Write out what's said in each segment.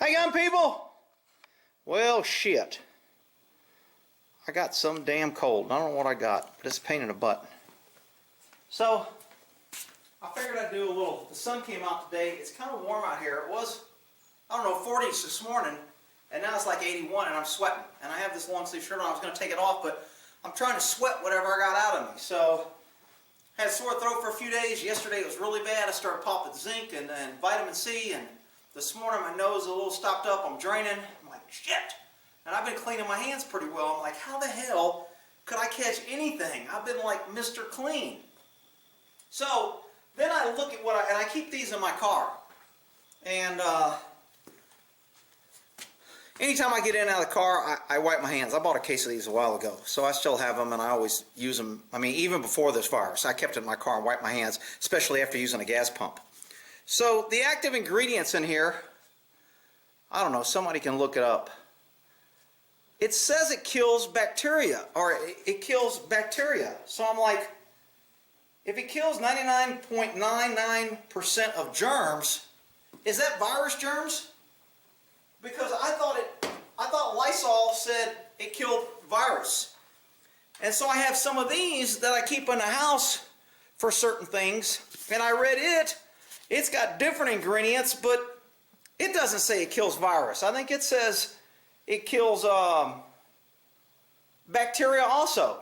How you going, people? Well, shit. I got some damn cold. I don't know what I got, but it's a pain in the butt. So, I figured I'd do a little, the sun came out today. It's kind of warm out here. It was, I don't know, 40s this morning, and now it's like 81 and I'm sweating. And I have this long sleeve shirt on. I was going to take it off, but I'm trying to sweat whatever I got out of me. So, I had a sore throat for a few days. Yesterday it was really bad. I started popping zinc and vitamin C, and this morning my nose is a little stopped up. I'm draining. I'm like, shit. And I've been cleaning my hands pretty well. I'm like, how the hell could I catch anything? I've been like Mr. Clean. So then I look at and I keep these in my car. And anytime I get in and out of the car, I wipe my hands. I bought a case of these a while ago, so I still have them, and I always use them. I mean, even before this virus, I kept it in my car and wiped my hands, especially after using a gas pump. So the active ingredients in here, I don't know, somebody can look it up. It says it kills bacteria, or it kills bacteria. So I'm like, if it kills 99.99% of germs, is that virus germs? Because I thought Lysol said it killed virus. And so I have some of these that I keep in the house for certain things, and I read it's got different ingredients, but it doesn't say it kills virus. I think it says it kills bacteria also.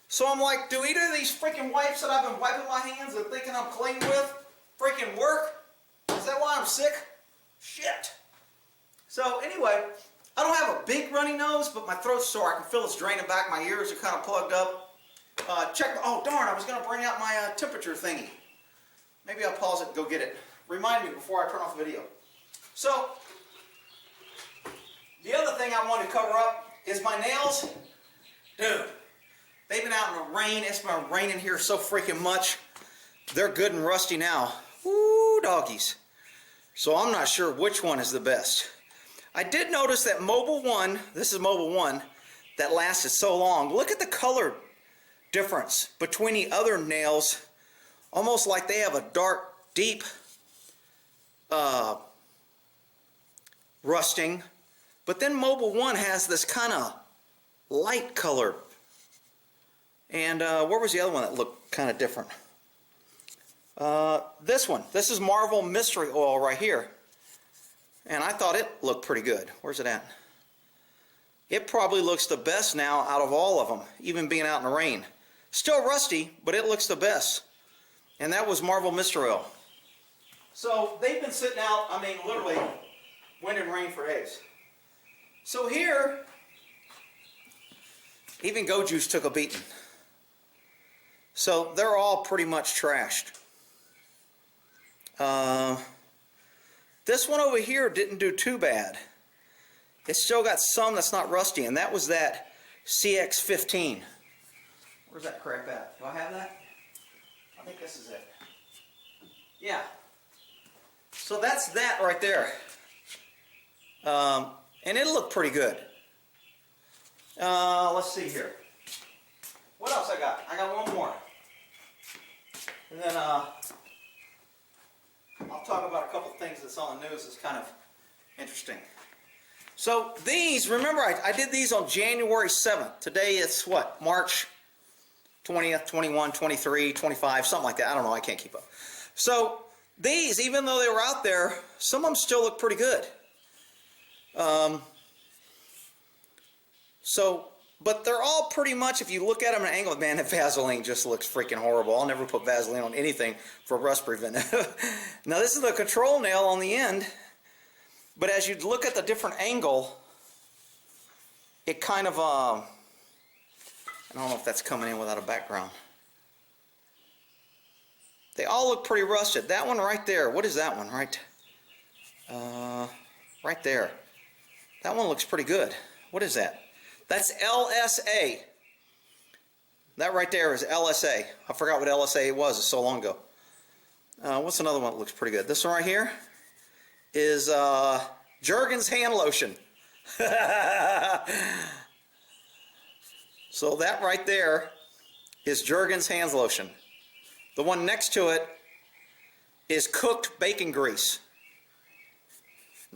So I'm like, do either of these freaking wipes that I've been wiping my hands and thinking I'm clean with freaking work? Is that why I'm sick? Shit. So anyway, I don't have a big runny nose, but my throat's sore. I can feel it's draining back. My ears are kind of plugged up. Oh darn, I was going to bring out my temperature thingy. Maybe I'll pause it and go get it. Remind me before I turn off the video. So, the other thing I wanted to cover up is my nails. Dude, they've been out in the rain. It's been raining here so freaking much. They're good and rusty now. Woo, doggies. So I'm not sure which one is the best. I did notice that Mobile One, this is Mobile One, that lasted so long. Look at the color difference between the other nails. Almost like they have a dark, deep rusting. But then Mobile One has this kind of light color. And where was the other one that looked kind of different? This one. This is Marvel Mystery Oil right here. And I thought it looked pretty good. Where's it at? It probably looks the best now out of all of them, even being out in the rain. Still rusty, but it looks the best. And that was Marvel Mystery Oil. So they've been sitting out, I mean, literally wind and rain for days. So here, even Go Juice took a beating. So they're all pretty much trashed. This one over here didn't do too bad. It's still got some that's not rusty, and that was that CX15. Where's that crap at? Do I have that? I think this is it. Yeah. So that's that right there. And it looked pretty good. Let's see here. What else I got? I got one more. And then I'll talk about a couple things that's on the news that's kind of interesting. So these, remember I did these on January 7th. Today it's what? March 20th, 21, 23, 25, something like that. I don't know. I can't keep up. So these, even though they were out there, some of them still look pretty good. But they're all pretty much, if you look at them at an angle, man, the Vaseline just looks freaking horrible. I'll never put Vaseline on anything for rust preventive. Now this is the control nail on the end, but as you look at the different angle, it kind of, I don't know if that's coming in without a background. They all look pretty rusted. That one right there, what is that one? Right there. That one looks pretty good. What is that? That's LSA. That right there is LSA. I forgot what LSA was. It's so long ago. What's another one that looks pretty good? This one right here is Jergens hand lotion. So that right there is Jergens hand lotion. The one next to it is cooked bacon grease.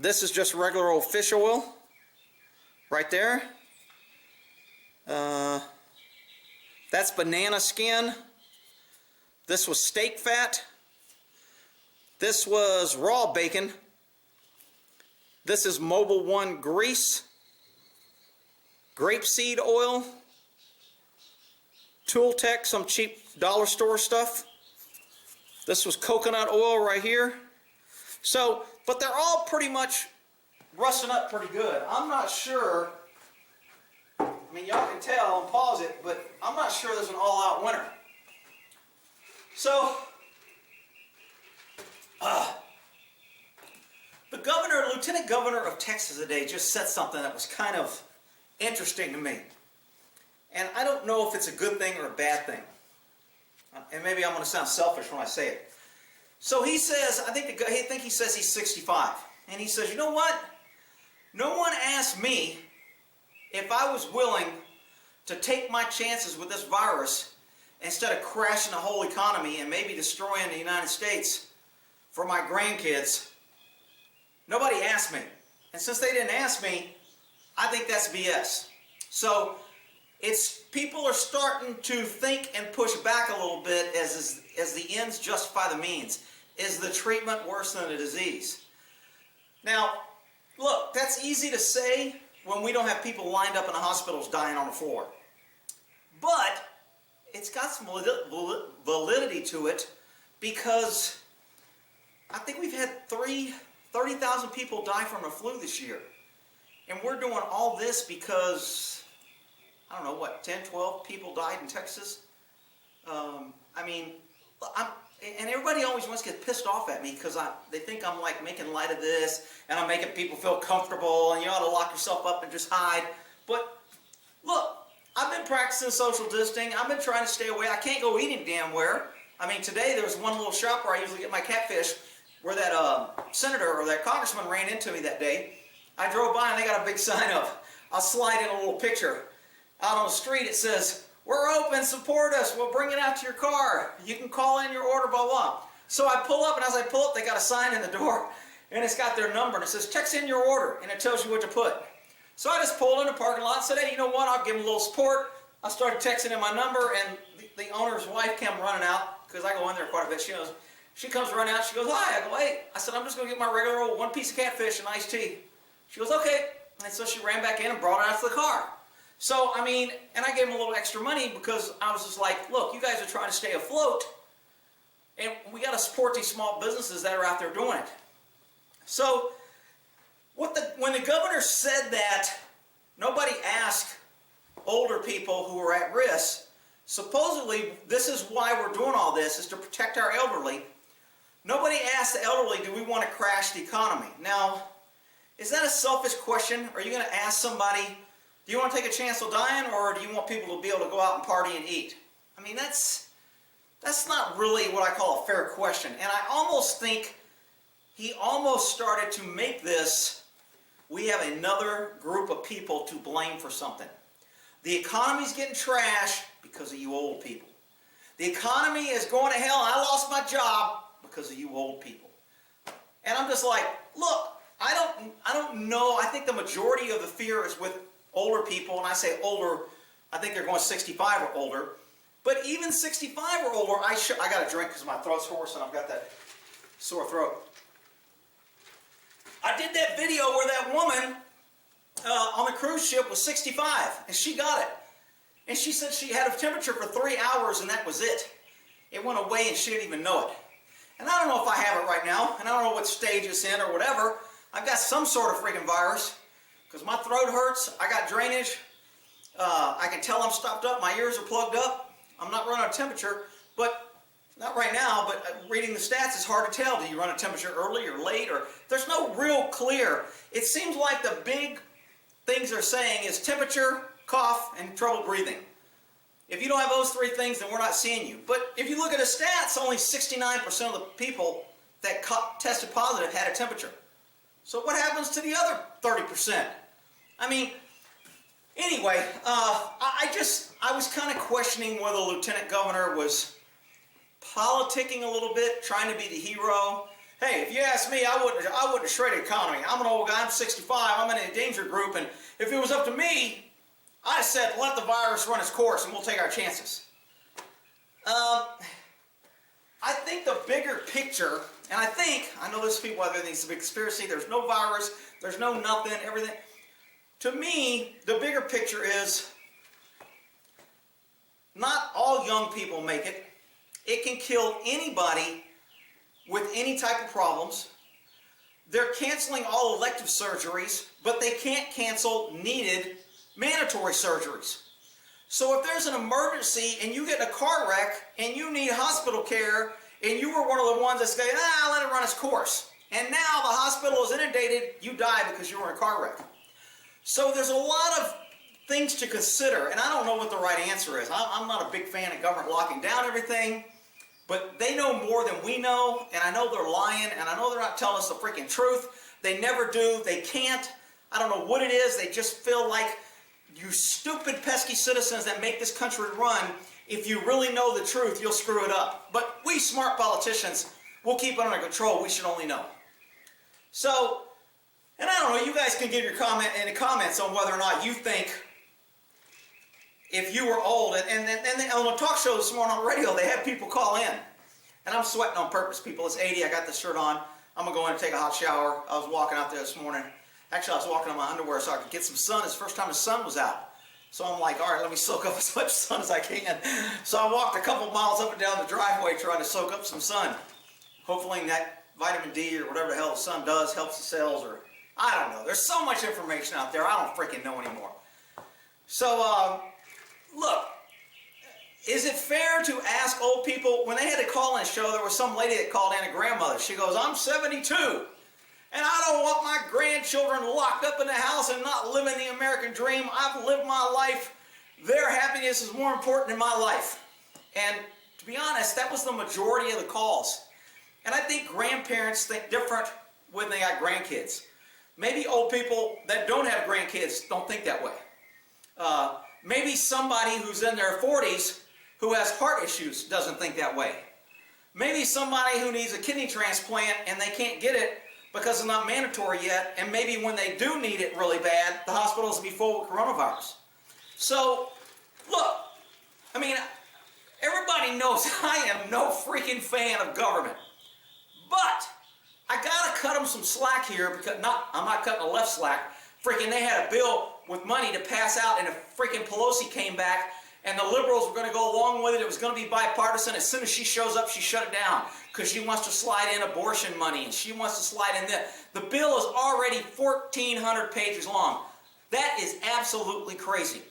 This is just regular old fish oil right there. That's banana skin. This was steak fat. This was raw bacon. This is Mobil 1 grease. Grapeseed oil. Tool Tech, some cheap dollar store stuff. This was coconut oil right here. So, but they're all pretty much rusting up pretty good. I'm not sure, I mean, y'all can tell and pause it, but I'm not sure there's an all-out winner. So, the Lieutenant Governor of Texas today just said something that was kind of interesting to me. And I don't know if it's a good thing or a bad thing. And maybe I'm going to sound selfish when I say it. So he says, I think he says he's 65. And he says, you know what? No one asked me if I was willing to take my chances with this virus instead of crashing the whole economy and maybe destroying the United States for my grandkids. Nobody asked me. And since they didn't ask me, I think that's BS. So people are starting to think and push back a little bit as the ends justify the means. Is the treatment worse than the disease? Now, look, that's easy to say when we don't have people lined up in the hospitals dying on the floor. But it's got some validity to it, because I think we've had 30,000 people die from the flu this year. And we're doing all this because, I don't know, what, 10, 12 people died in Texas? I mean, and everybody always wants to get pissed off at me because they think I'm like making light of this and I'm making people feel comfortable and you ought to lock yourself up and just hide. But look, I've been practicing social distancing. I've been trying to stay away. I can't go eating damn where. I mean, today there was one little shop where I usually get my catfish where that senator or that congressman ran into me that day. I drove by and they got a big sign up. I'll slide in a little picture. Out on the street it says, "We're open, support us, we'll bring it out to your car. You can call in your order, blah, blah." So I pull up, and as I pull up, they got a sign in the door, and it's got their number, and it says, "Text in your order," and it tells you what to put. So I just pulled in the parking lot and said, "Hey, you know what, I'll give them a little support." I started texting in my number, and the owner's wife came running out, because I go in there quite a bit. She comes running out, she goes, "Hi." I go, "Hey." I said, "I'm just going to get my regular old one piece of catfish and iced tea." She goes, "Okay." And so she ran back in and brought it out to the car. So, I mean, and I gave them a little extra money because I was just like, look, you guys are trying to stay afloat, and we got to support these small businesses that are out there doing it. So, when the governor said that nobody asked older people who are at risk, supposedly this is why we're doing all this, is to protect our elderly. Nobody asked the elderly, do we want to crash the economy? Now, is that a selfish question? Are you going to ask somebody, do you want to take a chance of dying, or do you want people to be able to go out and party and eat? I mean, that's not really what I call a fair question. And I almost think he almost started to make this, we have another group of people to blame for something. The economy's getting trashed because of you old people. The economy is going to hell. I lost my job because of you old people. And I'm just like, look, I don't know. I think the majority of the fear is with older people, and I say older, I think they're going 65 or older. But even 65 or older, I got a drink because my throat's hoarse and I've got that sore throat. I did that video where that woman on the cruise ship was 65, and she got it. And she said she had a temperature for 3 hours, and that was it. It went away and she didn't even know it. And I don't know if I have it right now, and I don't know what stage it's in or whatever. I've got some sort of freaking virus, because my throat hurts, I got drainage, I can tell I'm stopped up, my ears are plugged up, I'm not running a temperature, but not right now, but reading the stats, it's hard to tell. Do you run a temperature early or late? Or there's no real clear. It seems like the big things they're saying is temperature, cough, and trouble breathing. If you don't have those three things, then we're not seeing you. But if you look at the stats, only 69% of the people that tested positive had a temperature. So what happens to the other 30%? I mean, anyway, I was kind of questioning whether the lieutenant governor was politicking a little bit, trying to be the hero, Hey, if you ask me, I wouldn't have shredded economy. I'm an old guy, I'm 65, I'm in a danger group, and if it was up to me, I said, let the virus run its course and we'll take our chances. I think the bigger picture, and I know there's people out there that think it's a big conspiracy, there's no virus, there's no nothing, everything. To me, the bigger picture is not all young people make it. It can kill anybody with any type of problems. They're canceling all elective surgeries, but they can't cancel needed mandatory surgeries. So if there's an emergency and you get in a car wreck and you need hospital care and you were one of the ones that say, let it run its course, and now the hospital is inundated, you die because you were in a car wreck. So there's a lot of things to consider, and I don't know what the right answer is. I'm not a big fan of government locking down everything, but they know more than we know, and I know they're lying, and I know they're not telling us the freaking truth. They never do. They can't. I don't know what it is. They just feel like, you stupid, pesky citizens that make this country run, if you really know the truth, you'll screw it up. But we smart politicians, we'll keep it under control. We should only know. So, and I don't know, you guys can give your comments on whether or not you think, if you were old, and on the talk show this morning on the radio, they had people call in. And I'm sweating on purpose, people. It's 80, I got this shirt on. I'm going to go in and take a hot shower. I was walking out there this morning. Actually, I was walking in my underwear so I could get some sun. It's the first time the sun was out. So I'm like, all right, let me soak up as much sun as I can. So I walked a couple miles up and down the driveway trying to soak up some sun. Hopefully that vitamin D or whatever the hell the sun does helps the cells, or I don't know. There's so much information out there, I don't freaking know anymore. So, look, is it fair to ask old people, when they had a call-in show, there was some lady that called in, a grandmother. She goes, I'm 72. And I don't want my grandchildren locked up in the house and not living the American dream. I've lived my life. Their happiness is more important than my life. And to be honest, that was the majority of the calls. And I think grandparents think different when they got grandkids. Maybe old people that don't have grandkids don't think that way. Maybe somebody who's in their 40s who has heart issues doesn't think that way. Maybe somebody who needs a kidney transplant and they can't get it because it's not mandatory yet, and maybe when they do need it really bad, the hospitals will be full with coronavirus. So, look, I mean, everybody knows I am no freaking fan of government. But I gotta cut them some slack here, because I'm not cutting the left slack. Freaking, they had a bill with money to pass out, and if freaking Pelosi came back, and the liberals were going to go along with it, it was going to be bipartisan. As soon as she shows up, she shut it down, because she wants to slide in abortion money, and she wants to slide in this. The bill is already 1,400 pages long. That is absolutely crazy.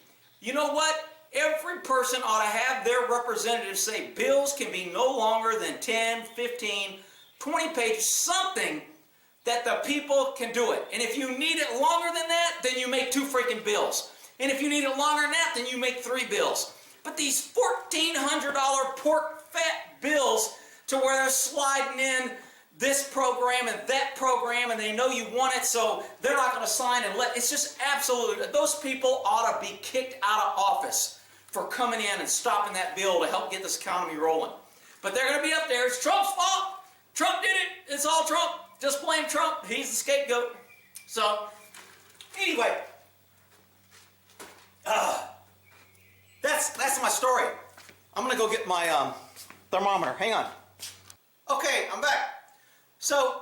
You know what? Every person ought to have their representatives say bills can be no longer than 10, 15, 20 pages, something that the people can do it. And if you need it longer than that, then you make 2 freaking bills. And if you need it longer than that, then you make 3 bills. But these $1,400 pork fat bills to where they're sliding in this program and that program, and they know you want it, so they're not going to sign and it's just absolutely, those people ought to be kicked out of office for coming in and stopping that bill to help get this economy rolling. But they're going to be up there. It's Trump's fault. Trump did it. It's all Trump. Just blame Trump. He's the scapegoat. So, anyway, that's my story. I'm going to go get my thermometer. Hang on. Okay, I'm back. So,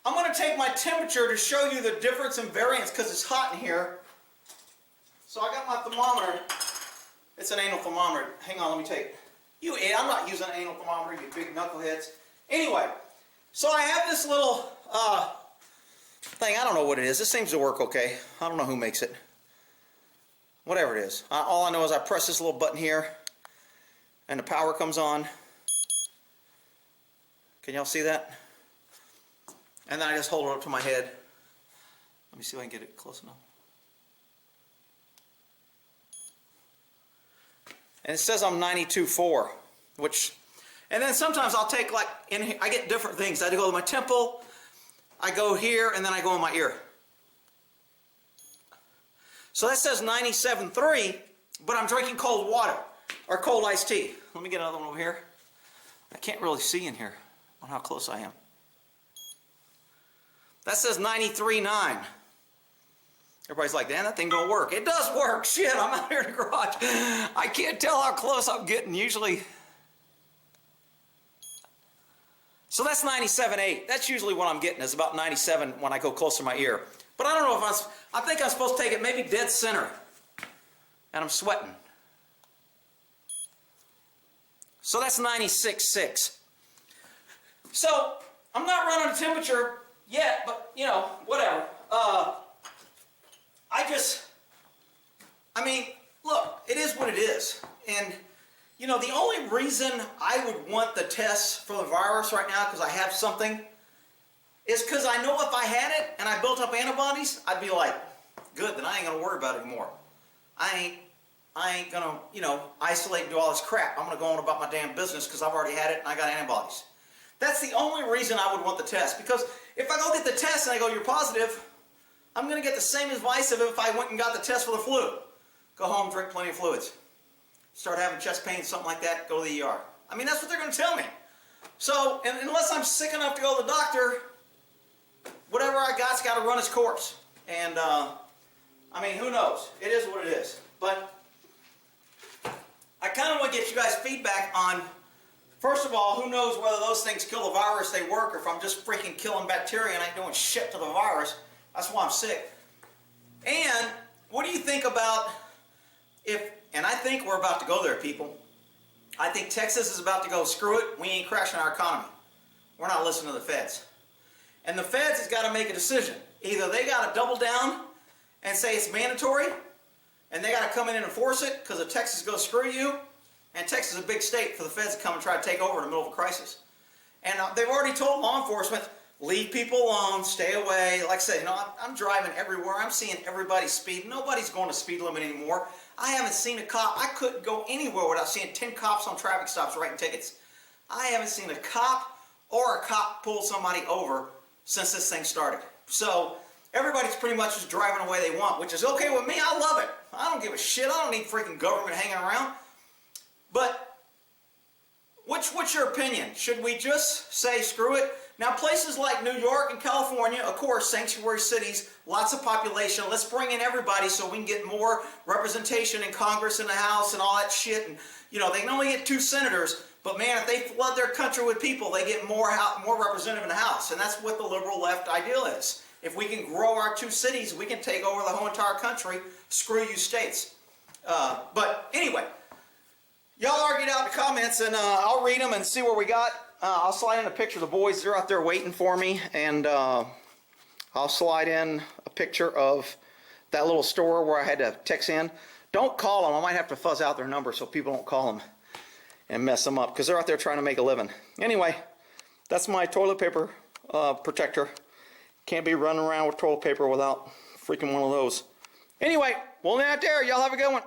I'm going to take my temperature to show you the difference in variance because it's hot in here. So I got my thermometer. It's an anal thermometer. Hang on, let me take it. I'm not using an anal thermometer, you big knuckleheads. Anyway, so I have this little thing. I don't know what it is. This seems to work okay. I don't know who makes it. Whatever it is. All I know is I press this little button here and the power comes on. Can y'all see that? And then I just hold it up to my head. Let me see if I can get it close enough. And it says I'm 92.4, which, and then sometimes I'll take like, I get different things. I go to my temple, I go here, and then I go in my ear. So that says 97.3, but I'm drinking cold water, or cold iced tea. Let me get another one over here. I can't really see in here on how close I am. That says 93.9. Everybody's like, damn, that thing don't work. It does work. Shit, I'm out here in the garage. I can't tell how close I'm getting usually. So that's 97.8. That's usually what I'm getting, is about 97 when I go close to my ear. But I don't know if I think I'm supposed to take it maybe dead center. And I'm sweating. So that's 96.6. So I'm not running a temperature yet, but you know, whatever. I mean, look, it is what it is. And, you know, the only reason I would want the tests for the virus right now, because I have something, is because I know if I had it and I built up antibodies, I'd be like, good, then I ain't going to worry about it anymore. I ain't going to, you know, isolate and do all this crap. I'm going to go on about my damn business because I've already had it and I got antibodies. That's the only reason I would want the test. Because if I go get the test and I go, you're positive, I'm going to get the same advice of if I went and got the test for the flu. Go home, drink plenty of fluids. Start having chest pain, something like that, go to the ER. I mean, that's what they're going to tell me. So, unless I'm sick enough to go to the doctor, whatever I got's got to run its course. And, I mean, who knows? It is what it is. But I kind of want to get you guys feedback on, first of all, who knows whether those things kill the virus, they work, or if I'm just freaking killing bacteria and I ain't doing shit to the virus. That's why I'm sick. And what do you think about and I think we're about to go there, people. I think Texas is about to go, screw it, we ain't crashing our economy. We're not listening to the feds. And the feds has got to make a decision. Either they got to double down and say it's mandatory, and they got to come in and enforce it, because if Texas goes, screw you, and Texas is a big state for the feds to come and try to take over in the middle of a crisis. And they've already told law enforcement, leave people alone, stay away. Like I said, you know, I'm driving everywhere. I'm seeing everybody speed. Nobody's going to speed limit anymore. I haven't seen a cop. I couldn't go anywhere without seeing 10 cops on traffic stops writing tickets. I haven't seen a cop or a cop pull somebody over since this thing started. So everybody's pretty much just driving the way they want, which is okay with me. I love it. I don't give a shit. I don't need freaking government hanging around. But what's your opinion? Should we just say screw it? Now, places like New York and California, of course, sanctuary cities, lots of population. Let's bring in everybody so we can get more representation in Congress and the House and all that shit. And, you know, they can only get 2 senators. But, man, if they flood their country with people, they get more representative in the House. And that's what the liberal left ideal is. If we can grow our 2 cities, we can take over the whole entire country. Screw you states. But, anyway, y'all argue it out in the comments, and I'll read them and see where we got. I'll slide in a picture of the boys. They're out there waiting for me, and I'll slide in a picture of that little store where I had to text in. Don't call them. I might have to fuzz out their number so people don't call them and mess them up, because they're out there trying to make a living. Anyway, that's my toilet paper protector. Can't be running around with toilet paper without freaking one of those. Anyway, we'll leave it there. Y'all have a good one.